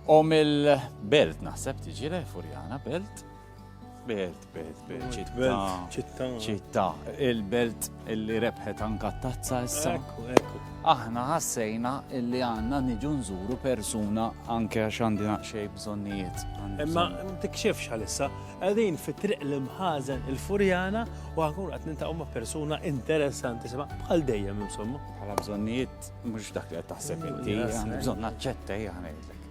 Il-belt naħseb tiġi Furjana, belt? Belt, ċittà. Il-belt illi rebħet anka t-tazza issa. Ekku. Aħna ħassejna illi għanna niġu nżuru persuna anke għax għandina xej bżonnijiet. Imma tikxefx għalissa, għadin fit-triq l-imħazen il-Furjana u għankun għat nintaqgħu ma' persuna interessanti, sema bħal dejjem insomma. Bħala bżonnijiet mhux dak li qed taħseb inti, bżonn naċċetta hija ngħidlek.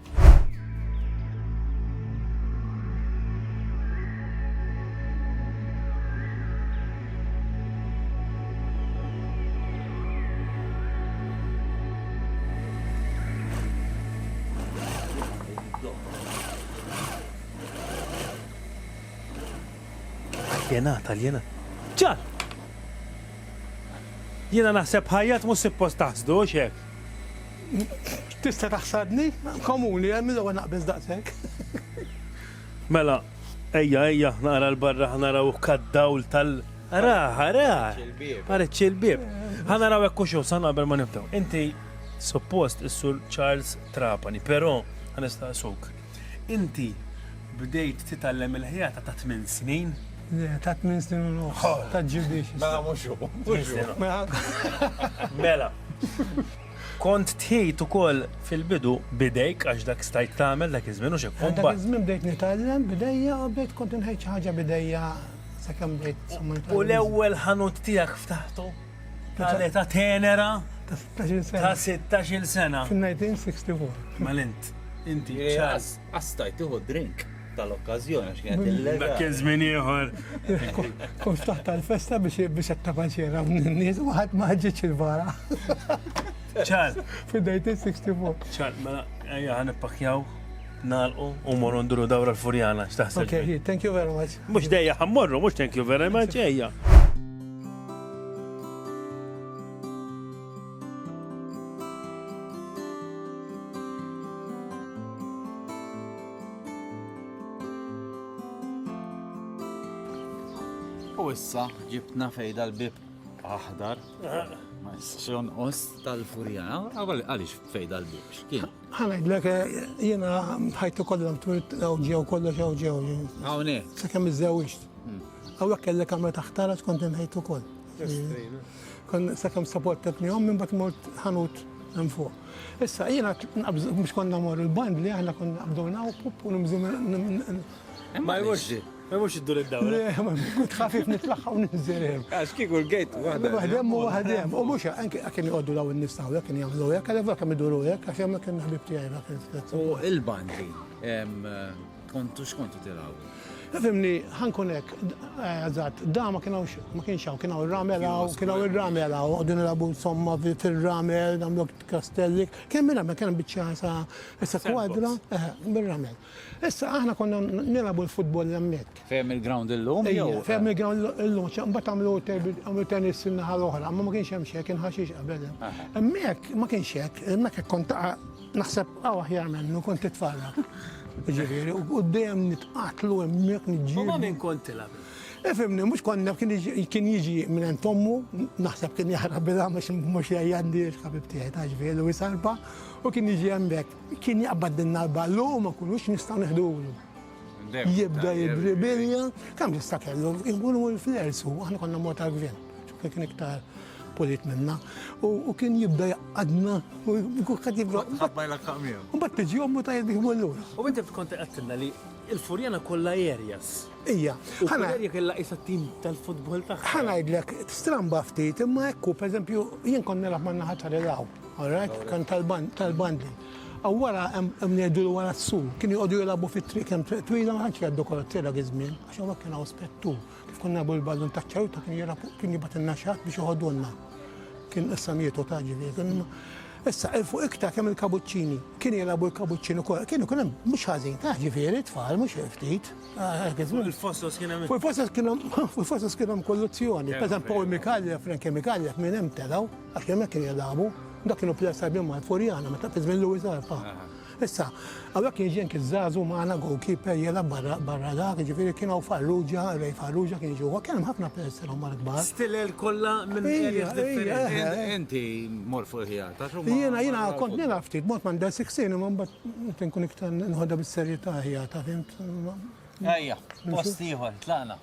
Taljena. ċar! Jena naħseb ħajjat mus suppost taħsdu xek. Tista taħsadni? Komuni, għamil għu naqbez daqsek. Mela, ejja, nara l-barra, naraw kaddawl Ara, pareċ il-bib. Naraw ekku xo, san qabel ma nibdaw. Inti suppost is-sur Charles Trapani, pero għanistaqsuk. Inti bdejt titallem il-ħijata ta' 8 snin? Ta' 8 snin u ta' ġibdix. Mela muxu. Mela, kont tħejt ukoll fil-bidu bidejk għax dak stajt tagħmel dak iż-żmien u xek. Dak iż-żmien bdejt nitgħallem bidejja u bdejt kont inħejt xi ħaġa bidejja sakemm bdejt. U l-ewwel ħanut tiegħek ftaħtu tal-età tenera ta' 16-il sena. Fin-1964. Malint, inti Charles, għastajt tuħu drink tal-okkazjoni għax kienet il-lega. Dak kien żmien ieħor. Kont taħt tal-festa biex t-tapanċera n-nies u ħadd ma ħġitx il-bara. ċar. Fin-1964. ċar, mela ejja ħanippakjaw nagħlqu u morru nduru dawra l-Furjana x'taħseb. Okay, thank you very much. Mhux dejja ħammorru, mhux thank you very much, ejja. U issa ġibna fejda l-bib aħdar. Ma jistax jonqos tal-Furjana. Għaliex fejda l-bib? X'kien? ħanajdlek jiena ħajtu kollha twilt ġew kollox ġew. Hawnhekk. Sakemm iżżewwiġt. Hawnhekk kellek għamel taħtara kont inħejt ukoll. Sakemm sapportetni minn bagħad mort ħanut hemm fuq. Issa jiena mhux konna mmorru l-band li aħna konna qabduna u nimżu. Ma mhux iddur id-dawra. Kont ħafif nitlaħħa u ninżilhem. Għax kieku l-gejt Waħdem u waħdem. U mhux anke kien jqogħdu daw in-nies taw kien jagħmlu hekk, għalhekk kemm iduru hekk għax hemm kien ħbib tiegħi. U il-bandi, kontu x'kontu tilgħu? Fimni, ħankun hekk, eżatt, da ma kienx hawn, kienu il-ramela, u għodun il-abu insomma fil-ramel, għamlu kastelli, kien mir-ramel, kien biċċa issa kwadra, bir-ramel. Issa aħna konna nilabu l-futbol l-ammek. Fem il-ground il-lum? Fem il-ground il-lum, mbagħad għamlu tennis in-naħa l-oħra, ma kienx hemm xejn, kien ħaxix qabel. Hemmhekk ma kienx hekk, hemmhekk kont naħseb aħjar minnu kont titfarra. Ġifieri, u dejjem nitqatlu hemmhekk niġġieldu. Ma min kont tilab? Efemni, mhux konna kien jiġi minn tommu, naħseb kien jaħrab bilha mhux jgħandi x'ħabib tiegħi ta' ġifieri u sarba u kien jiġi hemmhekk. Kien jaqbaddilna l-ballu ma kunux nistgħu neħduhom. Jibda jidribilja, kemm jista' kellu, jkunu l-flersu, aħna konna mod tal-gvern. Kien iktar polit minna, u kien jibda jaqadna, u kħad jibda. Ħabbajla kamija. U bat tiġi jommu ta' jibdi l-lura. U inti konti għattilna li il-Furjana kollha areas. Ija. U l-area kella isa tim tal-futbol taħħa. ħanajdlek, stramba ftit, imma ekku, per eżempju, jien kon nilab manna ħatta rilaw, kan tal-bandi. Għawara mnerdu l-wara s-sur, kien jgħodu jilabu fit-tri, kem twila ma ħanċi għaddu kolla t-tira għizmin, għax għawak kien għaw spettu. Kif konna nabu l-ballon taċċaruta kien jibat il-naxat biex uħodunna. Kien issa-mietu taġivi. Issa, fuq iktar kemm il-kabuċċini, kien jilabu l-kabuċċini kolla, kienu kien mux ħażin, taġivi, tfal, mux ftit. Il-fossos kien hemm. Il-fossos kien hemm kolluzzjoni. Per eżempju, Paul Mikalja, Frank Mikalja, minn hemm telaw, għax hemmhekk kien jilabu. Dak kienu plesa bimma l-Furjana, meta fizmin Louis Arpa. Issa, għawek kien ġen kizzazu maħna goalkeeper jela barra dak, ġifiri kienu Farrugia, Ray Farrugia kien ġuwa, kien ħafna players l-għomar kbar. Stilel kolla minn areas differenti. Inti mor fuq ħijata. Jiena kont nila ftit, mort man 16, imman bat nkun iktar nħodda bis-serjetà ħijata, fimt? Ejja, post ieħor, tlaqna.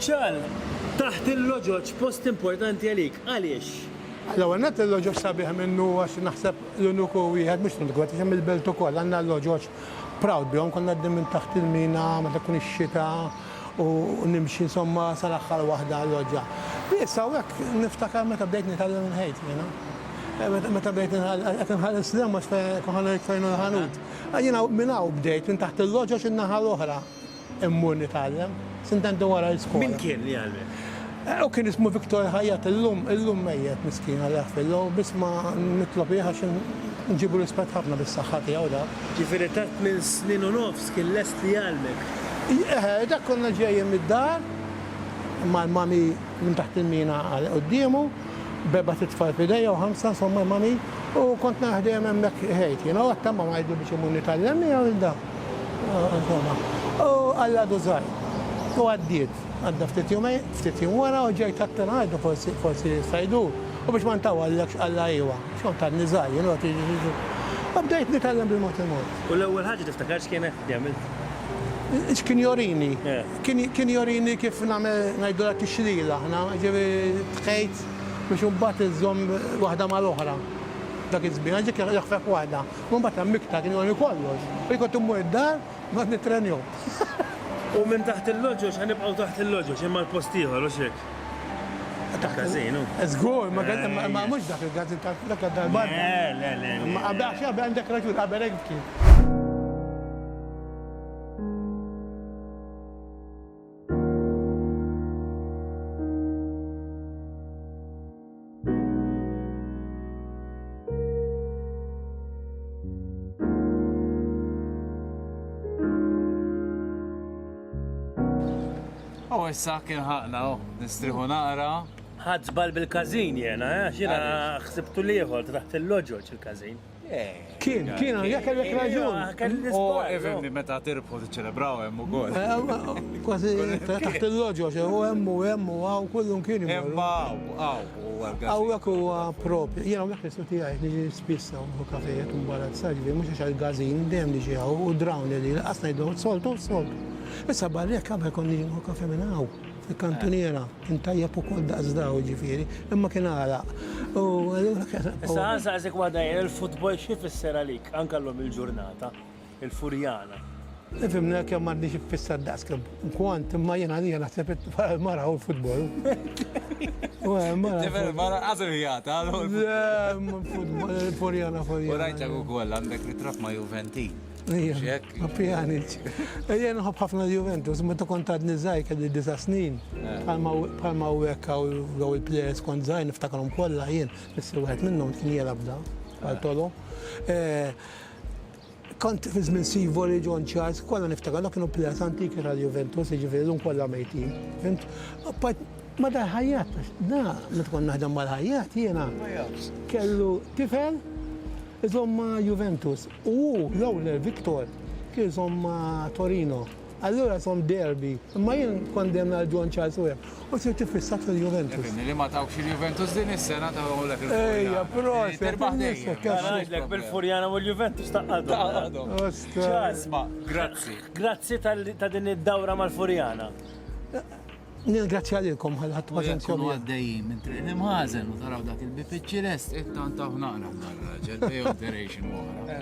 ċal, taħt il-loġoċ post importanti għalik, għaliex? L-għanet il-loġoċ sabiħ minnu għax naħseb l-unuku wieħed, mux n-għat, jem il-beltu kol, għanna l-loġoċ proud bjom, konna għaddim minn taħt il-mina, ma tkun ix-xita u nimxi insomma sal-axħar wahda l-loġġa. Issa għek niftakar meta bdejt nitgħallem minn ħejt, meta bdejt nħallis l-għam għax kħana jkfajnu l-ħanut. Għajina minnaw bdejt minn taħt il-loġoċ in-naħa l-oħra immur nitgħallem. Sintantu wara l-skola. Min kien li għalme? U kien ismu Viktor Ħajjat, illum mejjet miskin għal-għafillu, bis ma nitlob jħax nġibu rispet ħafna bis-saħħa tiegħu da. Ġifieri tat minn snin u nofs kien lest li għalmek. Dak konna ġejjem mid-dar, mal-mami minn taħt il-mina għal-qoddiemu, beba titfal fidejja u ħamsa, somma mami, u kont naħdem hemmhekk ħejt, għattamma ma jgħidu biex imur nitgħallem għal da. U għalla żgħar. U għaddiet, għadda ftit jum wara u ġejt għattan għaddu forsi sajdu. U biex ma ntaw għalla iwa, xon ta' nizaj, u bdejt nitgħallem bil-mot il-mot. U l-ewwel ħaġa tiftakar x'kienet għamilt? Kien jorini, kien jorini kif nagħmel ngħidu dak ix-xlila, ġivi tħejt biex imbagħad iżżomm waħda mal-oħra. Dak iż-żbien, ġek jaħfek waħda, u mbagħad hemmhekk kien joni kollox. U jkun immur id-dar, ma nitrenju. U minn taħt il-loġoċ, ħanibqaw taħt il-loġoċ, imma l-postiħor, u xek? Kazinu. Zgur, ma mux dak il-gazin dak dal-barra. Le. Ma għabdax għandek raġun, għaberek kien. Issa kien ħaqna, nistriħu naqra. ħadżbal bil-kazin jena, xina xsibtu liħor taħt il-loġoċ il-kazin. Kien, jek għalek raġun. U evni meta tirbħu t-ċelebraw hemm ukoll. Kważi taħt il-loġoċ, u hemmu, għaw kullum kien imorru. Għawek u propju, jena għawek l-ismu tijaj, liġi spissa u kafejet u mbarat saġvi, mux għax għal-gazin, dem liġi għaw u drawn li għasna jiddu, soltu. Issa barrek għabel konni ġinħu kafe minn għaw, fil-kantuniera, intajjab u kol daqsdaw ġifiri, imma kien għala. Issa għansa għazek għadajn, il-futbol xif fisser għalik, anka l-lum il-ġurnata, il-Furjana. Fimna kemm m'għandix ifisser daqs kwant imma jiena li naħseb mara u l-futbol. Mara għazru jgħata, Furjana. U rajtlek ukoll għandek ritratt ma' Juventin. Ma Pjanic. Jien nħobb ħafna Juventus, meta kont għadni żgħir kelli 9 snin. Bħalma hekk hawn il-plejers kont żgħir niftakarhom kollha jien, isser wieħed minnhom kien jelab da għal tolo. Kont fi żmien Sivoli, John Charles, kollha niftakar kienu plejers antiki tal-Juventus, jiġifieri kollha mejtin. Ma da ħajjat, meta kont naħdem mal-ħajjat jiena kellu tifel iżomma Juventus. L-ewwel Viktor kien iżomma Torino. Allura som derby. Ma jien kondemna l-John Charles u u sir tifissat fil-Juventus. Li ma tawx il-Juventus din is-sena ta' lek il-Furjana. Ejja, proset. Għanaġlek bil-Furjana u l-Juventus taqqadhom. Isma, grazzi. Grazzi ta' din id-dawra mal-Furjana. Nil-grazzi għalilkom ħal-ħat paċenzjoni. Għaddejjim minn trenim ħazen u taraw dak il-bipiċċi lest, it-tant taħnaqna għal-raġel, bej operation wara.